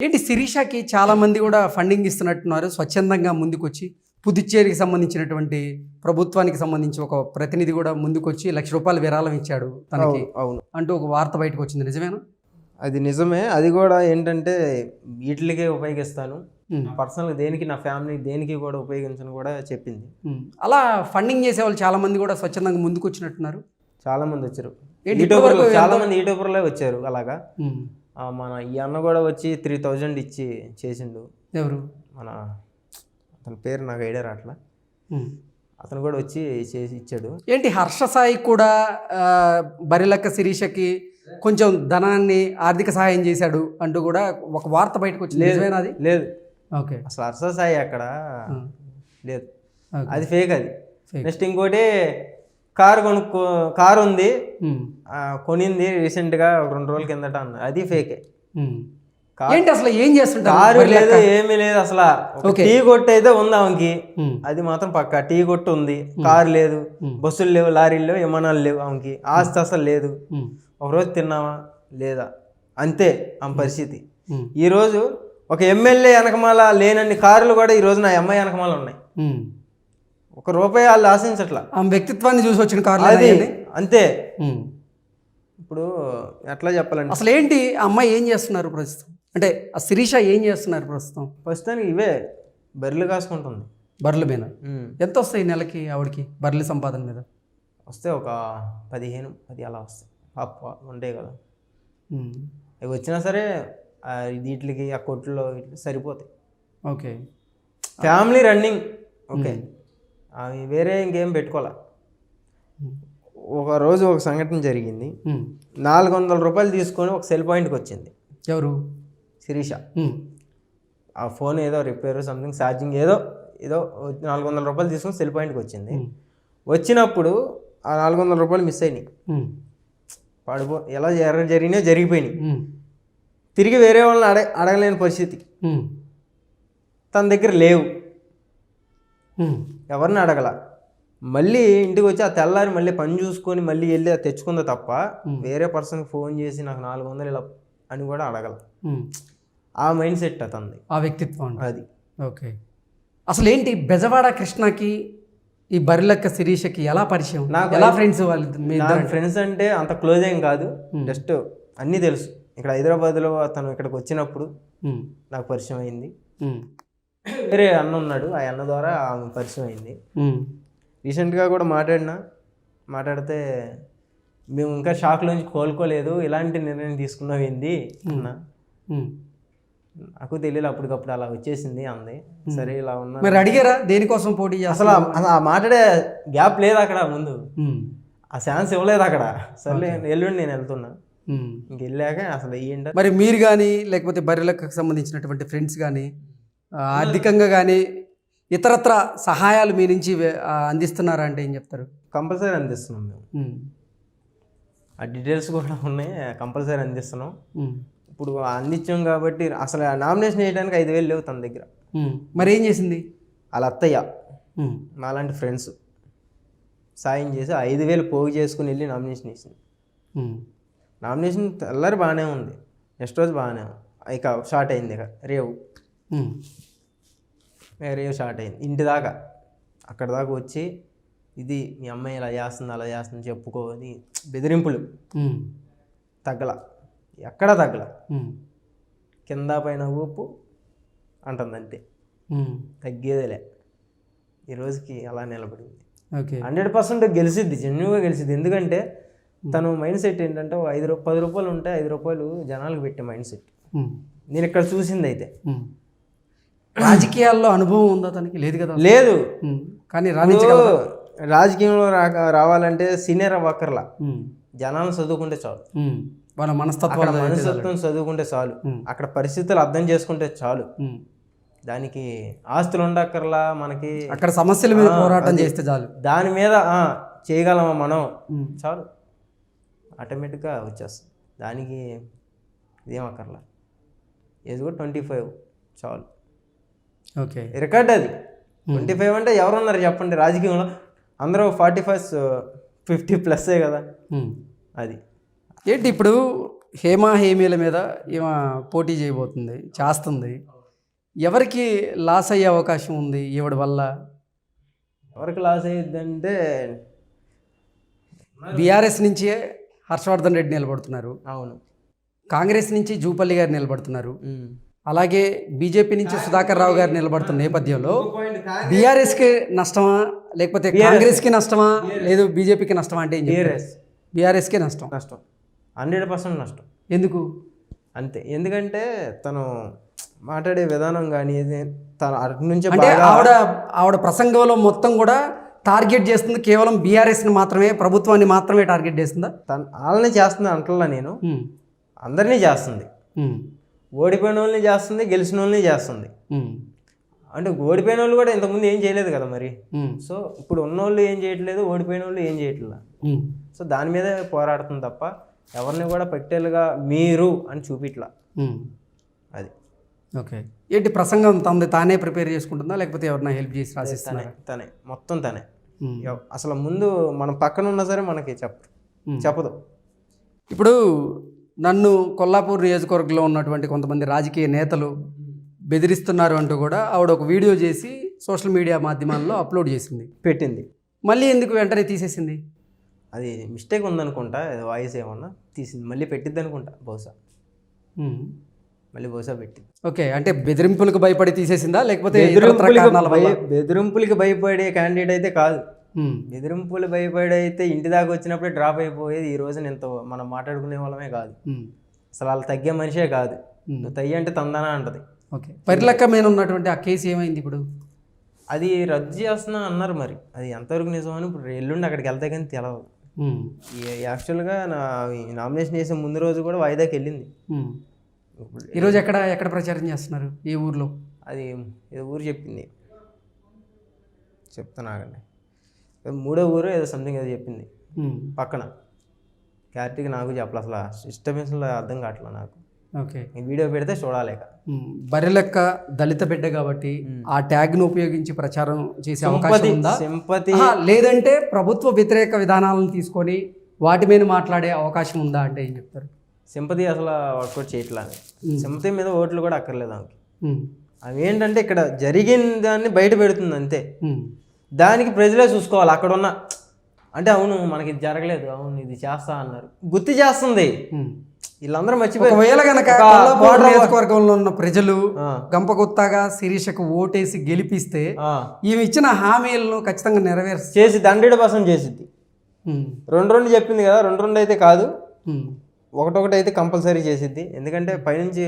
ఏంటి శిరీషకి చాలామంది కూడా ఫండింగ్ ఇస్తున్నట్టున్నారు. స్వచ్ఛందంగా ముందుకొచ్చి పుదుచ్చేరికి సంబంధించినటువంటి ప్రభుత్వానికి సంబంధించి ఒక ప్రతినిధి కూడా ముందుకొచ్చి ₹1,00,000 విరాళం ఇచ్చాడు తనకి అవును అంటూ ఒక వార్త బయటకు వచ్చింది. నిజమేనా? అది నిజమే. అది కూడా ఏంటంటే వీటికే ఉపయోగిస్తాను, పర్సనల్గా దేనికి, నా ఫ్యామిలీ దేనికి కూడా ఉపయోగించను కూడా చెప్పింది. అలా ఫండింగ్ చేసే వాళ్ళు చాలా మంది కూడా స్వచ్ఛందంగా ముందుకు వచ్చినట్టున్నారు. చాలా మంది వచ్చారు, యూట్యూబర్లు చాలా మంది యూట్యూబర్లే వచ్చారు. అలాగా మన ఈ అన్న కూడా వచ్చి 3,000 ఇచ్చి చేసిండు. ఎవరు? మన అతని పేరు నాకు ఐడియా రావట్లా. అతను కూడా వచ్చి చేసి ఇచ్చాడు. ఏంటి హర్ష సాయి కూడా బరిలక్క శిరీషకి కొంచెం ధనాన్ని ఆర్థిక సహాయం చేశాడు అంటూ కూడా ఒక వార్త బయటకు వచ్చింది. నిజమేనా అది? లేదు. ఓకే. అసలు హర్ష సాయి అక్కడ లేదు, అది ఫేక్. అది నెక్స్ట్ ఇంకోటి కారు ఉంది, కొనింది రీసెంట్గా 2 రోజుల కిందట అన్న, అది ఫేకే. ఏంటి అసలు ఏం చేస్తుంటారు? కారు లేదు, ఏమీ లేదు. అసలు టీ కొట్టు అయితే ఉంది ఆమెకి, అది మాత్రం పక్కా. టీ కొట్టు ఉంది, కారు లేదు, బస్సులు లేవు, లారీలు లేవు, విమానాలు లేవు. ఆమెకి ఆస్తి అసలు లేదు. ఒకరోజు తిన్నావా లేదా, అంతే ఆమె పరిస్థితి. ఈరోజు ఒక ఎమ్మెల్యే వెనకమాల లేనన్ని కార్లు కూడా ఈరోజు నా అమ్మాయి వెనకమాల ఉన్నాయి. ₹1 వాళ్ళు ఆశించట్లా, ఆమె వ్యక్తిత్వాన్ని చూసి వచ్చిన కార్లు అది అంతే. ఇప్పుడు ఎట్లా చెప్పాలంటే అసలు ఏంటి ఆ అమ్మాయి ఏం చేస్తున్నారు ప్రస్తుతం, అంటే ఆ శిరీష ఏం చేస్తున్నారు ప్రస్తుతం? ప్రస్తుతానికి ఇవే బర్రెలు కాసుకుంటుంది. బర్రెల మీద ఎంత వస్తాయి నెలకి ఆవిడకి బర్రెల సంపాదన మీద? వస్తే ఒక 15-10 అలా వస్తాయి. ఉంటాయి కదా, అవి వచ్చినా సరే వీటికి ఆ కొట్లో సరిపోతాయి. Okay, family running. ఓకే, అవి వేరే ఇంకేం పెట్టుకోవాలా. ఒక రోజు ఒక సంఘటన జరిగింది. ₹400 తీసుకొని ఒక సెల్ పాయింట్కి వచ్చింది. ఎవరు? శిరీష. ఆ ఫోన్ ఏదో రిపేర్ సంథింగ్ ఛార్జింగ్ ఏదో ₹400 తీసుకొని సెల్ పాయింట్కి వచ్చింది. వచ్చినప్పుడు ఆ ₹400 మిస్ అయినాయి. ఎలా జరిగినాయో జరిగిపోయినాయి. తిరిగి వేరే వాళ్ళని అడగలేని పరిస్థితి. తన దగ్గర లేవు, ఎవరిని అడగల. మళ్ళీ ఇంటికి వచ్చి ఆ తెల్లారి మళ్ళీ పని చూసుకొని మళ్ళీ వెళ్ళి తెచ్చుకుందా తప్ప వేరే పర్సన్కి ఫోన్ చేసి నాకు 400 ఇలా అని కూడా అడగల. ఆ మైండ్ సెట్ అతనిది, ఆ వ్యక్తిత్వం అది. ఓకే, అసలు ఏంటి బెజవాడ కృష్ణకి ఈ బరిలక్క శిరీషకి ఎలా పరిచయం, ఎలా ఫ్రెండ్స్ వాళ్ళు? ఫ్రెండ్స్ అంటే అంత క్లోజ్ ఏం కాదు, జస్ట్ అన్నీ తెలుసు. ఇక్కడ హైదరాబాద్లో అతను ఇక్కడికి వచ్చినప్పుడు నాకు పరిచయం అయింది. వేరే అన్న ఉన్నాడు, ఆ అన్న ద్వారా ఆమె పరిచయం అయింది. రీసెంట్గా కూడా మాట్లాడితే మేము ఇంకా షాక్లోంచి కోలుకోలేదు, ఇలాంటి నిర్ణయం తీసుకున్నావు ఏంది అన్న. నాకు తెలియదు, అప్పటికప్పుడు అలా వచ్చేసింది అంది. సరే ఇలా ఉన్నా. మరి అడిగారా దేనికోసం పోటీ? అసలు ఆ మాట్లాడే గ్యాప్ లేదు అక్కడ, ముందు ఆ ఛాన్స్ ఇవ్వలేదు అక్కడ. సర్లే ఎల్లుండి నేను వెళ్తున్నా, ఇంక వెళ్ళాక అసలు ఏంటంటే. మరి మీరు కానీ లేకపోతే బరిలక్కకు సంబంధించినటువంటి ఫ్రెండ్స్ కానీ ఆర్థికంగా కానీ ఇతరత్ర సహాయాలు మీ నుంచి అందిస్తున్నారా అంటే ఏం చెప్తారు? కంపల్సరీ అందిస్తున్నాం మేము, ఆ డీటెయిల్స్ కూడా ఉన్నాయి, కంపల్సరీ అందిస్తున్నాం. ఇప్పుడు అందించాం కాబట్టి అసలు నామినేషన్ వేయడానికి 5,000 లేవు తన దగ్గర. మరి ఏం చేసింది? వాళ్ళ అత్తయ్య మాలాంటి ఫ్రెండ్స్ సాయం చేసి 5,000 పోగు చేసుకుని వెళ్ళి నామినేషన్ వేసింది. నామినేషన్ తెల్లారి బాగానే ఉంది, నెక్స్ట్ రోజు బాగానే ఇక స్టార్ట్ అయింది. ఇక రేవు స్టార్ట్ అయింది. ఇంటి దాకా అక్కడ దాకా వచ్చి ఇది మీ అమ్మాయి ఇలా చేస్తుంది అలా చేస్తుంది చెప్పుకోని బెదిరింపులు. తగ్గల, ఎక్కడ తగ్గల, కింద పైన ఊపు అంటుంది అంతే, తగ్గేదేలే. ఈ రోజుకి అలా నిలబడింది. 100% గెలిచిద్ది, జెన్యున్గా గెలిచిద్ది. ఎందుకంటే తను మైండ్ సెట్ ఏంటంటే ₹10 ఉంటే ₹5 జనాలకు పెట్టే మైండ్ సెట్. నేను ఇక్కడ చూసింది అయితే. రాజకీయాల్లో అనుభవం ఉందా తనకి? లేదు కదా. లేదు, కానీ రాజకీయంలో రావాలంటే సీనియర్ అవ్వక్కర్లా, జనాలను చదువుకుంటే చాలు. వాళ్ళ మనస్తత్వం చదువుకుంటే చాలు, అక్కడ పరిస్థితులు అర్థం చేసుకుంటే చాలు. దానికి ఆస్తులు ఉండక్కర్లా మనకి, అక్కడ సమస్యల మీద పోరాటం చేస్తే చాలు, దాని మీద చేయగలమా మనం, చాలు, ఆటోమేటిక్గా వచ్చేస్తుంది. దానికి ఇదేం అక్కర్లా. ఏజ్ కూడా 25 చాలు. ఓకే, రికార్డ్ అది. 25 అంటే ఎవరున్నారు చెప్పండి రాజకీయంలో? అందరూ 45, 50+ కదా. అది ఏంటి ఇప్పుడు హేమీల మీద ఈమె పోటీ చేయబోతుంది, చేస్తుంది. ఎవరికి లాస్ అయ్యే అవకాశం ఉంది ఈవిడ వల్ల? ఎవరికి లాస్ అయ్యిద్దంటే బీఆర్ఎస్ నుంచే హర్షవర్ధన్ రెడ్డి నిలబడుతున్నారు, అవును, కాంగ్రెస్ నుంచి జూపల్లి గారు నిలబడుతున్నారు, అలాగే బీజేపీ నుంచి సుధాకర్ రావు గారు నిలబడుతున్న నేపథ్యంలో బీఆర్ఎస్కి నష్టమా లేకపోతే కాంగ్రెస్కి నష్టమా లేదు బీజేపీకి నష్టమా అంటే బీఆర్ఎస్కే నష్టం. 100% నష్టం. ఎందుకు? అంతే, ఎందుకంటే తను మాట్లాడే విధానం కానీ తను అటు నుంచి అంటే ఆవిడ ప్రసంగంలో మొత్తం కూడా టార్గెట్ చేస్తుంది కేవలం బీఆర్ఎస్ని మాత్రమే, ప్రభుత్వాన్ని మాత్రమే టార్గెట్ చేస్తుందా? వాళ్ళని చేస్తుంది అంటలా నేను, అందరినీ చేస్తుంది. ఓడిపోయిన వాళ్ళని చేస్తుంది, గెలిచిన వాళ్ళని చేస్తుంది. అంటే ఓడిపోయిన వాళ్ళు కూడా ఇంతకుముందు ఏం చేయలేదు కదా మరి. సో ఇప్పుడు ఉన్నోళ్ళు ఏం చేయట్లేదు, ఓడిపోయిన వాళ్ళు ఏం చేయట్లేదు. సో దాని మీదే పోరాడుతుంది తప్ప ఎవరిని కూడా పెట్టేలుగా మీరు అని చూపిట్లా. అది ఓకే. ఏంటి ప్రసంగం తానే ప్రిపేర్ చేసుకుంటుందా లేకపోతే ఎవరైనా హెల్ప్ చేసి రాసిస్తానే? తనే మొత్తం తనే. అసలు ముందు మనం పక్కన ఉన్నా సరే మనకి చెప్పదు. ఇప్పుడు నన్ను కొల్లాపూర్ నియోజకవర్గంలో ఉన్నటువంటి కొంతమంది రాజకీయ నేతలు బెదిరిస్తున్నారు అంటూ కూడా ఆవిడ ఒక వీడియో చేసి సోషల్ మీడియా మాధ్యమాల్లో అప్లోడ్ చేసింది, పెట్టింది. మళ్ళీ ఎందుకు వెంటనే తీసేసింది? అది మిస్టేక్ ఉందనుకుంటా, వాయిస్ ఏమన్నా తీసింది, మళ్ళీ పెట్టిద్ది అనుకుంటా బహుశా. మళ్ళీ బహుశా పెట్టింది. ఓకే, అంటే బెదిరింపులకు భయపడి తీసేసిందా లేకపోతే బెదిరింపులకి భయపడే క్యాండిడేట్ అయితే కాదు. బెదిరింపులు భయపడి అయితే ఇంటి దాకా వచ్చినప్పుడే డ్రాప్ అయిపోయేది. ఈ రోజున ఎంత మనం మాట్లాడుకునే వాళ్ళమే కాదు, అసలు వాళ్ళు తగ్గే మనిషే కాదు. నువ్వు తయ్య అంటే తందానా అంటది. ఓకే, పరిలక్క మీద ఉన్నటువంటి ఆ కేసు ఏమైంది? ఇప్పుడు అది రద్దు చేస్తున్నా అన్నారు, మరి అది ఎంతవరకు నిజమని ఇప్పుడు ఎల్లుండి అక్కడికి వెళ్తే కానీ తెలవదు. యాక్చువల్గా నామినేషన్ చేసే ముందు రోజు కూడా వాయిదాకి వెళ్ళింది. ఈరోజు ఎక్కడ ప్రచారం చేస్తున్నారు? ఏ ఊర్లో? అది ఏదో ఊరు చెప్పింది, చెప్తానాగండి, 3వ ఊరు ఏదో సంథింగ్ ఏదో చెప్పింది పక్కన. క్లారిటీగా నాకు చెప్పలే, అసలు డిస్టర్బెన్స్లో అర్థం కావట్లేదు నాకు. ఓకే, ఈ వీడియో పెడితే చూడాలేక. బర్రెలెక్క దళిత బిడ్డ కాబట్టి ఆ ట్యాగ్ను ఉపయోగించి ప్రచారం చేసే అవకాశం ఉందా? సింపతి లేదంటే ప్రభుత్వ వ్యతిరేక విధానాలను తీసుకొని వాటి మీద మాట్లాడే అవకాశం ఉందా అంటే ఏం చెప్తారు? సింపతి అసలు వర్కౌట్ చేయట్లా. సింపతి మీద ఓట్లు కూడా అక్కర్లేదు ఆమెకి. అవి ఏంటంటే ఇక్కడ జరిగిన దాన్ని బయట పెడుతుంది అంతే. దానికి ప్రజలే చూసుకోవాలి. అక్కడ ఉన్న అంటే అవును మనకి ఇది జరగలేదు, అవును ఇది చేస్తా అన్నారు, గుర్తు చేస్తుంది. వీళ్ళందరూ మర్చిపోయి ఒకవేళ కనుక నియోజకవర్గంలో ఉన్న ప్రజలు గంపగుత్తాగా శిరీషకు ఓటేసి గెలిపిస్తే ఈమె ఇచ్చిన హామీలను ఖచ్చితంగా చేసి 100% చేసిద్ది. 2 చెప్పింది కదా, 2 అయితే కాదు, 1 అయితే కంపల్సరీ చేసిద్ది. ఎందుకంటే పైనుంచి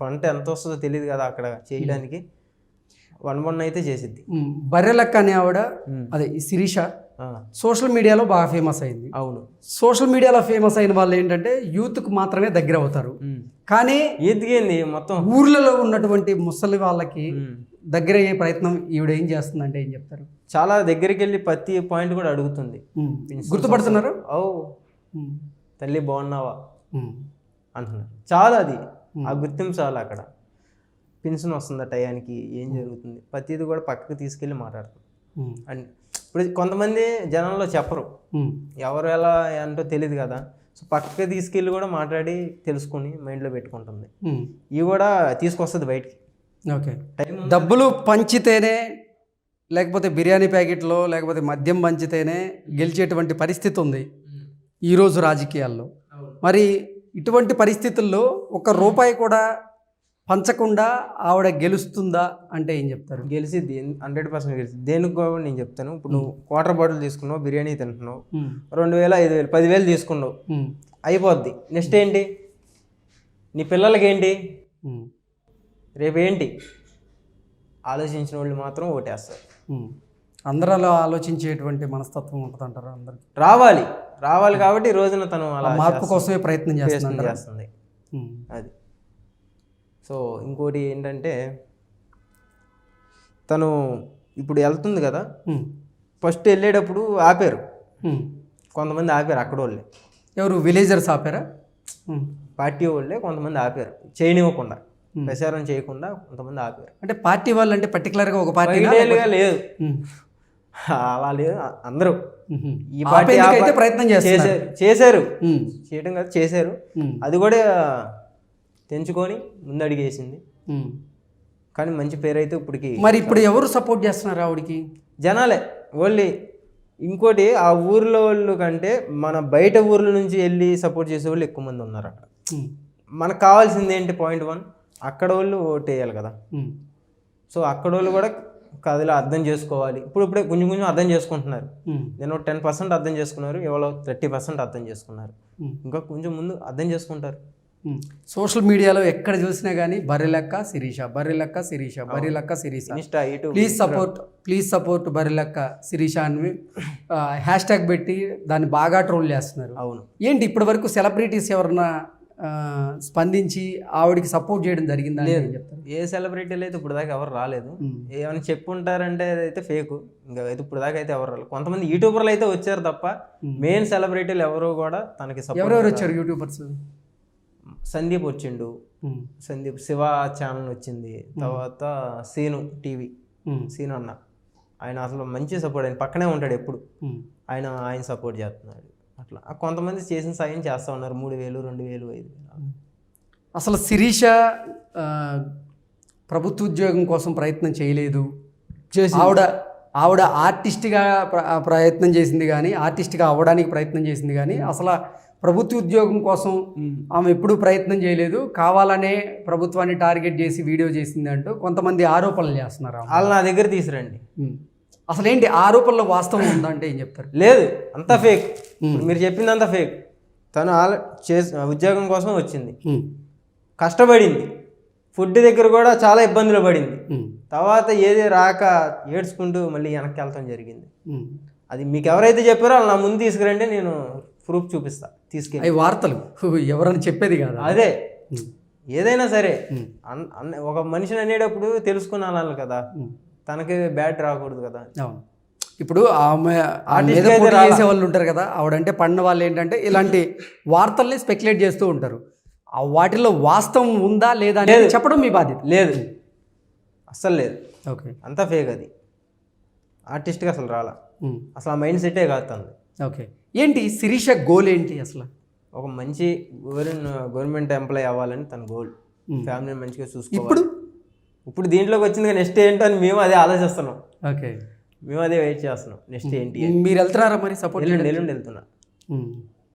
ఫండ్ ఎంత వస్తుందో తెలియదు కదా అక్కడ చేయడానికి. 1 అయితే చేసిద్ది. బర్రెలక్క అనే ఆవిడ అదే ఈ శిరీష సోషల్ మీడియాలో బాగా ఫేమస్ అయింది. అవును, సోషల్ మీడియాలో ఫేమస్ అయిన వాళ్ళు ఏంటంటే యూత్కు మాత్రమే దగ్గర అవుతారు, కానీ ఎదిగింది మొత్తం ఊర్లలో ఉన్నటువంటి ముసలి వాళ్ళకి దగ్గర అయ్యే ప్రయత్నం ఈవిడ ఏం చేస్తుందంటే ఏం చెప్తారు? చాలా దగ్గరికి వెళ్ళి ప్రతి పాయింట్ కూడా అడుగుతుంది. గుర్తుపడుతున్నారు? తల్లి బాగున్నావా అంటున్నారు. చాలా అది ఆ గుర్తింపు చాలా. అక్కడ పెన్షన్ వస్తుందా టయానికి, ఏం జరుగుతుంది, ప్రతిది కూడా పక్కకు తీసుకెళ్ళి మాట్లాడుతుంది. అండ్ ఇప్పుడు కొంతమంది జనంలో చెప్పరు, ఎవరు ఎలా అంటో తెలియదు కదా. సో పక్కకి తీసుకెళ్ళి కూడా మాట్లాడి తెలుసుకొని మైండ్లో పెట్టుకుంటుంది. ఇవి కూడా తీసుకొస్తుంది బయటికి. ఓకే, డబ్బులు పంచితేనే లేకపోతే బిర్యానీ ప్యాకెట్లో లేకపోతే మద్యం పంచితేనే గెలిచేటువంటి పరిస్థితి ఉంది ఈరోజు రాజకీయాల్లో. మరి ఇటువంటి పరిస్థితుల్లో 1 రూపాయి కూడా పంచకుండా ఆవిడ గెలుస్తుందా అంటే ఏం చెప్తారు? గెలిచిద్ది, 100% గెలిచిద్ది. దేనికి కూడా నేను చెప్తాను. ఇప్పుడు నువ్వు క్వార్టర్ బాటిల్ తీసుకున్నావు, బిర్యానీ తింటున్నావు, 2000, 5000, 10,000 తీసుకున్నావు, అయిపోద్ది. నెక్స్ట్ ఏంటి? నీ పిల్లలకి ఏంటి? రేపు ఏంటి? ఆలోచించిన వాళ్ళు మాత్రం ఓటేస్తారు. అందరిలో ఆలోచించేటువంటి మనస్తత్వం ఉంటుందంటారు అందరికి. రావాలి కాబట్టి ఈ రోజున తను అలా మార్పు కోసమే ప్రయత్నం చేస్తుంది. అది. సో ఇంకోటి ఏంటంటే తను ఇప్పుడు వెళ్తుంది కదా, ఫస్ట్ వెళ్ళేటప్పుడు ఆపారు, కొంతమంది ఆపారు అక్కడ వాళ్ళే. ఎవరు? విలేజర్స్ ఆపారా? పార్టీ వాళ్ళే కొంతమంది ఆపారు, చేయనివ్వకుండా, ప్రచారం చేయకుండా కొంతమంది ఆపారు. అంటే పార్టీ వాళ్ళు అంటే పర్టికులర్గా ఒక పార్టీ లేదు, అలా లేదు, అందరూ మ్మ్. ఈ పార్టీ ఆ ఆపేందుకైతే పార్టీ ప్రయత్నం చేస్తున్నారు. చేశారు మ్మ్. చేయడం కాదు, చేశారు. మ్మ్. అది కూడా తెంచుకొని ముందడిగేసింది. మ్మ్. కానీ మంచి పేరు అయితే ఇప్పటికి మరి ఇప్పుడు ఎవరు సపోర్ట్ చేస్తున్నారు ఆవిడికి? జనాలే ఓన్లీ. ఇంకోటి ఆ ఊర్లో వాళ్ళు కంటే మన బయట ఊర్ల నుంచి వెళ్ళి సపోర్ట్ చేసే వాళ్ళు ఎక్కువ మంది ఉన్నారు అక్కడ. మ్మ్. మనకు కావాల్సింది ఏంటి, పాయింట్ 1 అక్కడ వాళ్ళు ఓటు వేయాలి కదా. మ్మ్. సో అక్కడ వాళ్ళు కూడా కథలో అర్థం చేసుకోవాలి. ఇప్పుడే కొంచెం కొంచెం అర్థం చేసుకుంటున్నారు. మ్మ్. నేను 10% అర్థం చేసుకున్నారు, ఎవరో 30% అర్థం చేసుకున్నారు. మ్మ్. ఇంకా కొంచెం ముందు అర్థం చేసుకుంటారు. సోషల్ మీడియాలో ఎక్కడ చూసినా కానీ Barrelakka Sirisha, Barrelakka Sirisha, Barrelakka Sirisha, Insta, YouTube, please support Barrelakka Sirisha అని హ్యాష్ ట్యాగ్ పెట్టి దాన్ని బాగా ట్రోల్ చేస్తున్నారు. అవును. ఏంటి ఇప్పటి వరకు సెలబ్రిటీస్ ఎవరన్నా స్పందించి ఆవిడికి సపోర్ట్ చేయడం జరిగిందా? లేదు, చెప్తారు. ఏ సెలబ్రిటీలు అయితే ఇప్పుడు దాకా ఎవరు రాలేదు. ఏమైనా చెప్పుంటారంటే అయితే ఫేక్. ఇంకా అయితే ఇప్పుడు దాకా అయితే ఎవరు రాలేదు. కొంతమంది యూట్యూబర్లు అయితే వచ్చారు తప్ప మెయిన్ సెలబ్రిటీలు ఎవరు కూడా తనకి సపోర్ట్. ఎవరెవరు వచ్చారు యూట్యూబర్స్? సందీప్ వచ్చిండు, సందీప్ శివ ఛానల్ వచ్చింది, తర్వాత సీను టీవీ, సీను అన్న, ఆయన అసలు మంచి సపోర్ట్, ఆయన పక్కనే ఉంటాడు ఎప్పుడు, ఆయన సపోర్ట్ చేస్తున్నాడు. అట్లా కొంతమంది చేసిన సాయం చేస్తూ ఉన్నారు, 3000, 2000, 5000. అసలు శిరీష ప్రభుత్వ ఉద్యోగం కోసం ప్రయత్నం చేయలేదు. ఆవిడ ఆర్టిస్ట్గా ప్రయత్నం చేసింది కానీ, ఆర్టిస్ట్గా అవ్వడానికి ప్రయత్నం చేసింది కానీ అసలు ప్రభుత్వ ఉద్యోగం కోసం ఆమె ఎప్పుడూ ప్రయత్నం చేయలేదు. కావాలనే ప్రభుత్వాన్ని టార్గెట్ చేసి వీడియో చేసింది అంటూ కొంతమంది ఆరోపణలు చేస్తున్నారు. వాళ్ళు నా దగ్గర తీసుకురండి. అసలు ఏంటి ఆరోపణలో వాస్తవం ఉందంటే ఏం చెప్తారు? లేదు, అంతా ఫేక్. మీరు చెప్పింది అంతా ఫేక్. తను ఉద్యోగం కోసం వచ్చింది, కష్టపడింది, ఫుడ్ దగ్గర కూడా చాలా ఇబ్బందులు పడింది. తర్వాత ఏది రాక ఏడ్చుకుంటూ మళ్ళీ వెనక్కి వెళ్తాం జరిగింది. అది మీకు ఎవరైతే చెప్పారో వాళ్ళు నా ముందు తీసుకురండి, నేను ప్రూఫ్ చూపిస్తా. తీసుకెళ్ళి అవి వార్తలు ఎవరైనా చెప్పేది కాదు. అదే ఏదైనా సరే ఒక మనిషిని అనేటప్పుడు తెలుసుకుని అనాలి కదా, తనకి బ్యాడ్ రాకూడదు కదా. ఇప్పుడు ఆమె చేసే వాళ్ళు ఉంటారు కదా, ఆవిడంటే పడిన వాళ్ళు ఏంటంటే ఇలాంటి వార్తల్ని స్పెక్యులేట్ చేస్తూ ఉంటారు. వాటిలో వాస్తవం ఉందా లేదా అనేది చెప్పడం మీ బాధ్యత. లేదు, అస్సలు లేదు. ఓకే, అంతా ఫేక్. అది ఆర్టిస్ట్గా అసలు రాలా, అసలు ఆ మైండ్ సెట్టే కాదు తనది. ఓకే, ఏంటి శిరీష గోల్ ఏంటి అసలు? ఒక మంచి గవర్నమెంట్ ఎంప్లాయ్ అవ్వాలని తన గోల్. ఫ్యామిలీని మంచిగా చూసుకోవాలి. ఇప్పుడు దీంట్లోకి వచ్చింది, నెక్స్ట్ ఏంటో అని మేము అదే ఆలోచిస్తున్నాం. ఓకే, మేము అదే వెయిట్ చేస్తున్నాం. నెక్స్ట్ ఏంటి? మీరు వెళ్తున్నారా మరి సపోర్ట్? ఎల్లుండి వెళ్తున్నా.